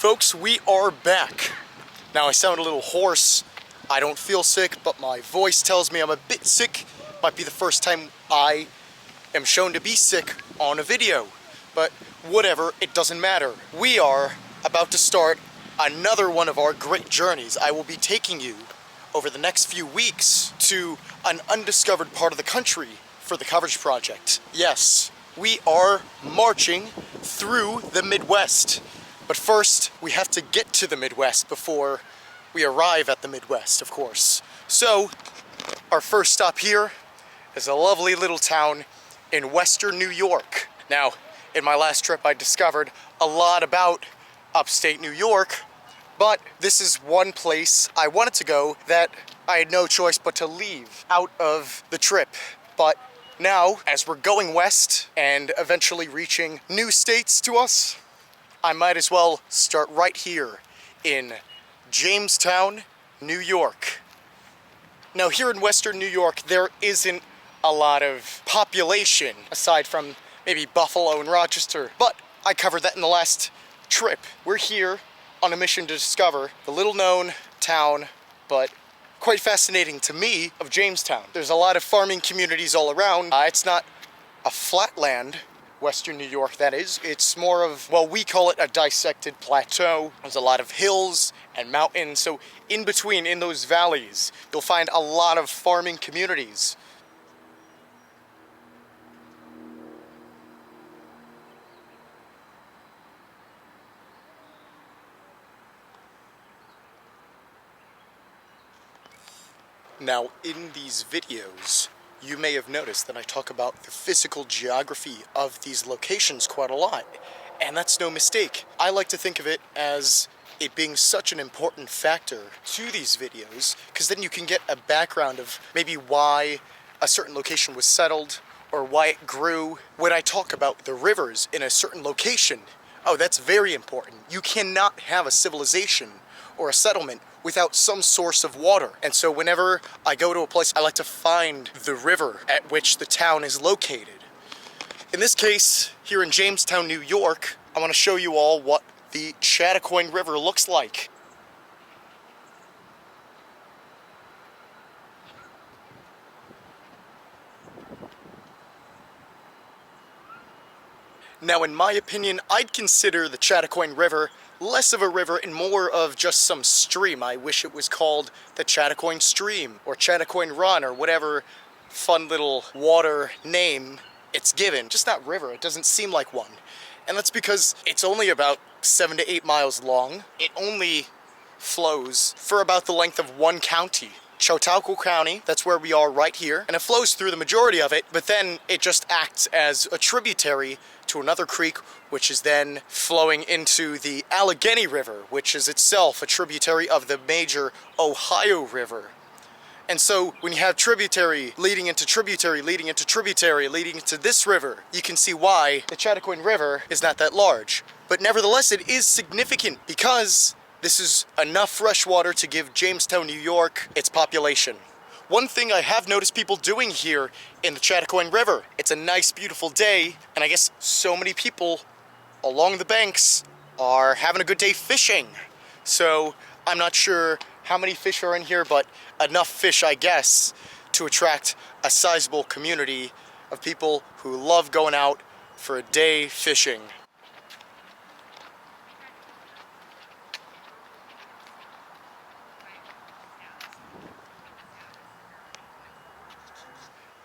folks, we are back. Now I sound a little hoarse. I don't feel sick, but my voice tells me I'm a bit sick. Might be the first time I am shown to be sick on a video. But whatever, it doesn't matter. We are about to start another one of our great journeys. I will be taking you over the next few weeks to an undiscovered part of the country for the coverage project. Yes, we are marching through the Midwest. But first, we have to get to the Midwest before we arrive at the Midwest, of course. So, our first stop here is a lovely little town in western New York. Now, in my last trip, I discovered a lot about upstate New York, but this is one place I wanted to go that I had no choice but to leave out of the trip. But now, as we're going west and eventually reaching new states to us, I might as well start right here in Jamestown, New York. Now here in western New York, there isn't a lot of population aside from maybe Buffalo and Rochester, but I covered that in the last trip. We're here on a mission to discover the little known town, but quite fascinating to me, of Jamestown. There's a lot of farming communities all around. It's not a flatland, western New York, that is. It's more of, well, we call it a dissected plateau. There's a lot of hills and mountains, so in between, in those valleys, you'll find a lot of farming communities. Now, in these videos, you may have noticed that I talk about the physical geography of these locations quite a lot, and that's no mistake. I like to think of it as it being such an important factor to these videos, because then you can get a background of maybe why a certain location was settled, or why it grew. When I talk about the rivers in a certain location, oh, that's very important. You cannot have a civilization or a settlement without some source of water. And so whenever I go to a place, I like to find the river at which the town is located. In this case, here in Jamestown, New York, I want to show you all what the Chattacoin River looks like. Now, in my opinion, I'd consider the Chattacoin River less of a river and more of just some stream. I wish it was called the Chattacoin Stream or Chattacoin Run or whatever fun little water name it's given. Just not river, it doesn't seem like one. And that's because it's only about 7 to 8 miles long. It only flows for about the length of one county. Chautauqua County, that's where we are right here, and it flows through the majority of it, but then it just acts as a tributary to another creek, which is then flowing into the Allegheny River, which is itself a tributary of the major Ohio River. And so when you have tributary leading into tributary, leading into tributary, leading into this river, you can see why the Chattacoin River is not that large. But nevertheless, it is significant because this is enough fresh water to give Jamestown, New York, its population. One thing I have noticed people doing here in the Chattacoin River, it's a nice, beautiful day, and I guess so many people along the banks are having a good day fishing. So I'm not sure how many fish are in here, but enough fish, I guess, to attract a sizable community of people who love going out for a day fishing.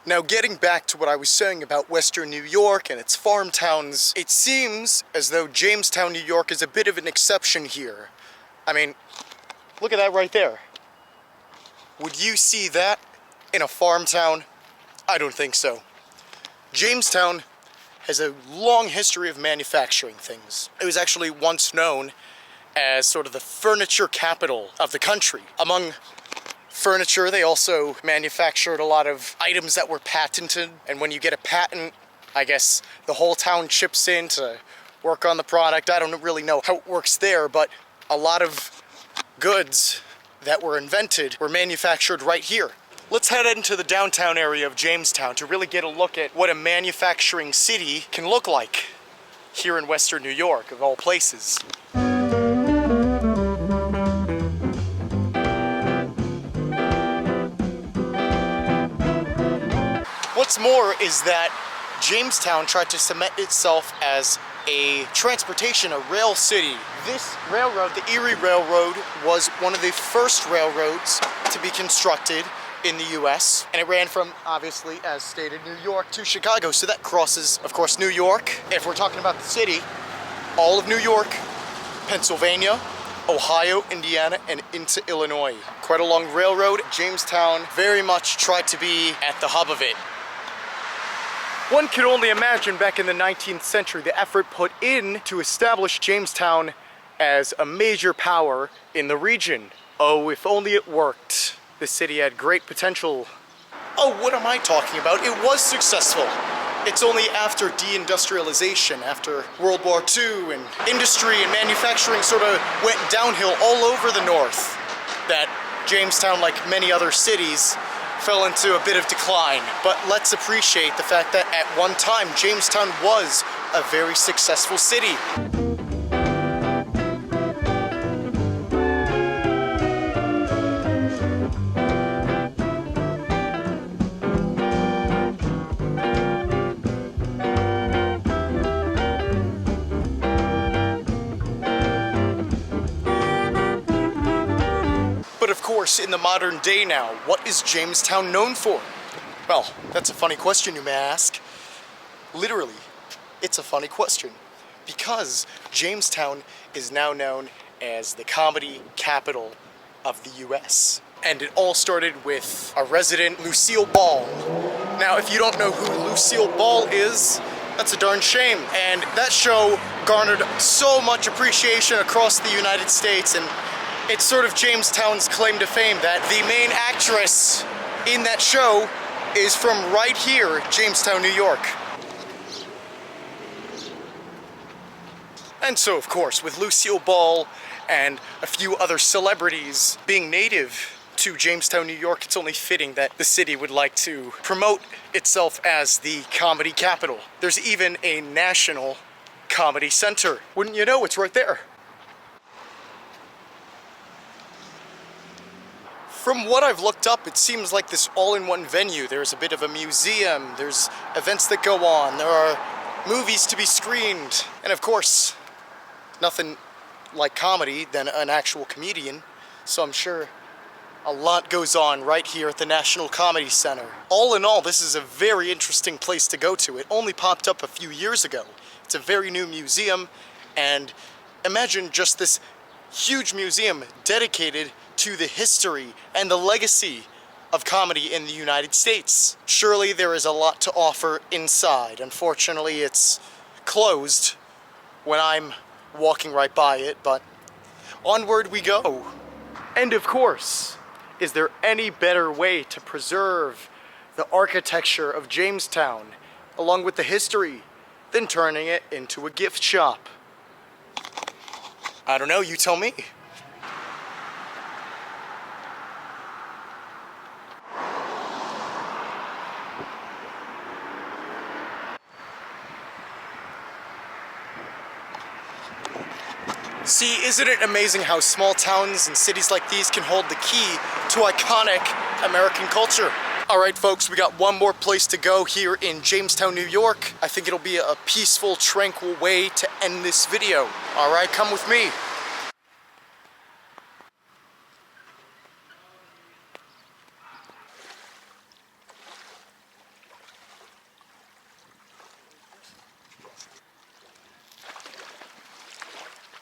Now, getting back to what I was saying about western New York and its farm towns, it seems as though Jamestown, New York is a bit of an exception here. I mean, look at that right there. Would you see that in a farm town? I don't think so. Jamestown has a long history of manufacturing things. It was actually once known as sort of the furniture capital of the country. Among furniture, they also manufactured a lot of items that were patented, and when you get a patent, I guess the whole town chips in to work on the product. I don't really know how it works there, but a lot of goods that were invented were manufactured right here. Let's head into the downtown area of Jamestown to really get a look at what a manufacturing city can look like here in western New York, of all places. more is that Jamestown tried to cement itself as a transportation, a rail city. This railroad, the Erie Railroad, was one of the first railroads to be constructed in the US, and it ran from, obviously, as stated, New York to Chicago. So that crosses, of course, New York. If we're talking about the city, all of New York, Pennsylvania, Ohio, Indiana, and into Illinois. Quite a long railroad. Jamestown very much tried to be at the hub of it. One could only imagine back in the 19th century the effort put in to establish Jamestown as a major power in the region. Oh, if only it worked. The city had great potential. Oh, what am I talking about? It was successful. It's only after deindustrialization, after World War II, and industry and manufacturing sort of went downhill all over the North, that Jamestown, like many other cities, fell into a bit of decline. But let's appreciate the fact that at one time, Jamestown was a very successful city. But of course, in the modern day now, what is Jamestown known for? Well, that's a funny question, you may ask. Literally, it's a funny question, because Jamestown is now known as the comedy capital of the US. And it all started with a resident, Lucille Ball. Now, if you don't know who Lucille Ball is, that's a darn shame. And that show garnered so much appreciation across the United States, and it's sort of Jamestown's claim to fame that the main actress in that show is from right here, Jamestown, New York. And so, of course, with Lucille Ball and a few other celebrities being native to Jamestown, New York, it's only fitting that the city would like to promote itself as the comedy capital. There's even a national comedy center. Wouldn't you know, it's right there. From what I've looked up, it seems like this all-in-one venue. There's a bit of a museum, there's events that go on, there are movies to be screened, and of course, nothing like comedy than an actual comedian, so I'm sure a lot goes on right here at the National Comedy Center. All in all, this is a very interesting place to go to. It only popped up a few years ago. It's a very new museum, and imagine just this huge museum dedicated to the history and the legacy of comedy in the United States. Surely there is a lot to offer inside. Unfortunately, it's closed when I'm walking right by it, but onward we go. And of course, is there any better way to preserve the architecture of Jamestown, along with the history, than turning it into a gift shop? I don't know, you tell me. See, isn't it amazing how small towns and cities like these can hold the key to iconic American culture? All right, folks, we got one more place to go here in Jamestown, New York. I think it'll be a peaceful, tranquil way to end this video. All right, come with me.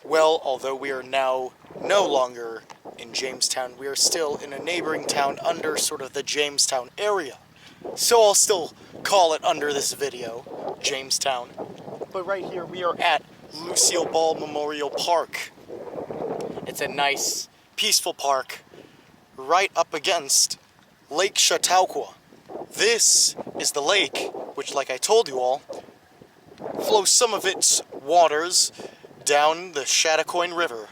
Well, although we are now no longer in Jamestown, we are still in a neighboring town under sort of the Jamestown area. So I'll still call it under this video, Jamestown. But right here we are at Lucille Ball Memorial Park. It's a nice, peaceful park right up against Lake Chautauqua. This is the lake, which, like I told you all, flows some of its waters down the Chautauqua River.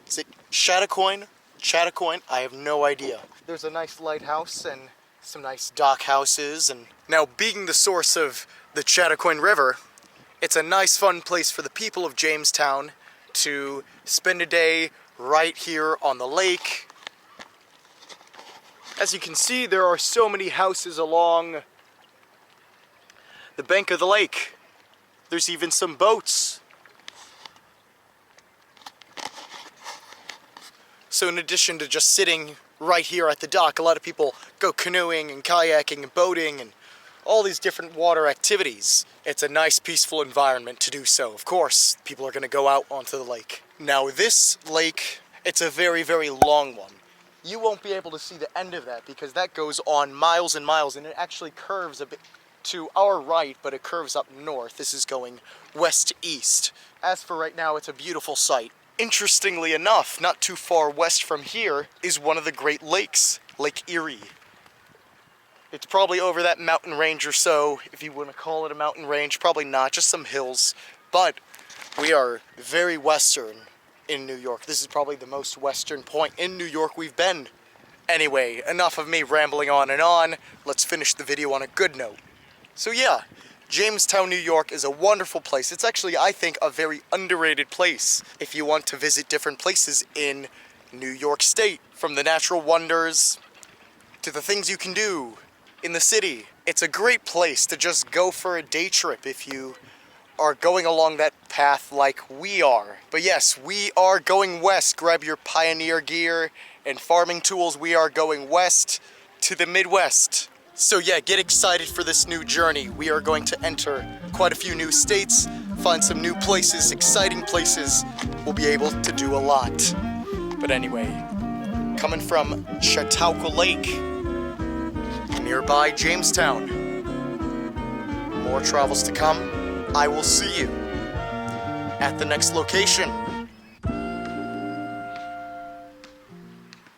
Is it Chautauqua? Chautauqua? I have no idea. There's a nice lighthouse and some nice dock houses, and now being the source of the Chautauqua River, it's a nice fun place for the people of Jamestown to spend a day right here on the lake. As you can see, there are so many houses along the bank of the lake. There's even some boats. So in addition to just sitting right here at the dock, a lot of people go canoeing and kayaking and boating and all these different water activities. It's a nice, peaceful environment to do so. Of course, people are going to go out onto the lake. Now this lake, it's a very, very long one. You won't be able to see the end of that because that goes on miles and miles, and it actually curves a bit to our right, but it curves up north. This is going west to east. As for right now, it's a beautiful sight. Interestingly enough, not too far west from here is one of the Great Lakes, Lake Erie. It's probably over that mountain range or so, if you want to call it a mountain range. Probably not, just some hills. But we are very western in New York. This is probably the most western point in New York we've been. Anyway, enough of me rambling on and on. Let's finish the video on a good note. So yeah, Jamestown, New York is a wonderful place. It's actually, I think, a very underrated place if you want to visit different places in New York State. From the natural wonders to the things you can do in the city. It's a great place to just go for a day trip if you are going along that path like we are. But yes, we are going west. Grab your pioneer gear and farming tools. We are going west to the Midwest. So yeah, get excited for this new journey. We are going to enter quite a few new states, find some new places, exciting places. We'll be able to do a lot. But anyway, coming from Chautauqua Lake, nearby Jamestown. More travels to come. I will see you at the next location.